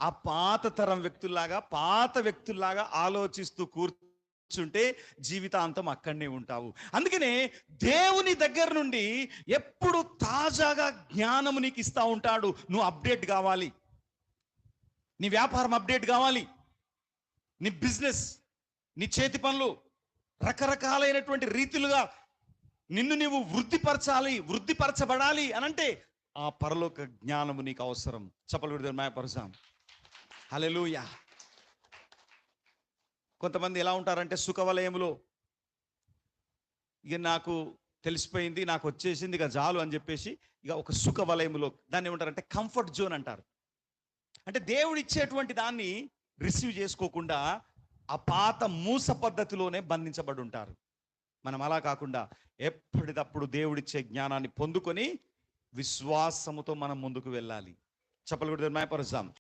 ఆ పాత తరం వ్యక్తుల్లాగా పాత వ్యక్తుల్లాగా ఆలోచిస్తూ కూర్చుంటే జీవితాంతం అక్కడనే ఉంటావు. అందుకనే దేవుని దగ్గర నుండి ఎప్పుడు తాజాగా జ్ఞానము నీకు ఇస్తా ఉంటాడు. నువ్వు అప్డేట్ కావాలి, నీ వ్యాపారం అప్డేట్ కావాలి, నీ బిజినెస్, నీ చేతి పనులు రకరకాలైనటువంటి రీతిలుగా నిన్ను నీవు వృద్ధిపరచబడాలి అనంటే ఆ పరలోక జ్ఞానము నీకు అవసరం. చప్పలు కొడితే మాయపరచాం. హల్లెలూయా. కొంతమంది ఎలా ఉంటారంటే సుఖవలయములో ఇక నాకు తెలిసిపోయింది, నాకు వచ్చేసింది, ఇక చాలు అని చెప్పేసి ఇక ఒక సుఖ వలయములో, దాన్ని ఏమంటారంటే కంఫర్ట్ జోన్ అంటారు. అంటే దేవుడు ఇచ్చేటువంటి దాన్ని రిసీవ్ చేసుకోకుండా ఆ పాత మూస పద్ధతిలోనే బంధించబడి ఉంటారు. మనం అలా కాకుండా ఎప్పటికప్పుడు దేవుడిచ్చే జ్ఞానాన్ని పొందుకొని విశ్వాసముతో మనం ముందుకు వెళ్ళాలి. చప్పలు కొడితే మాయపరుస్తాం.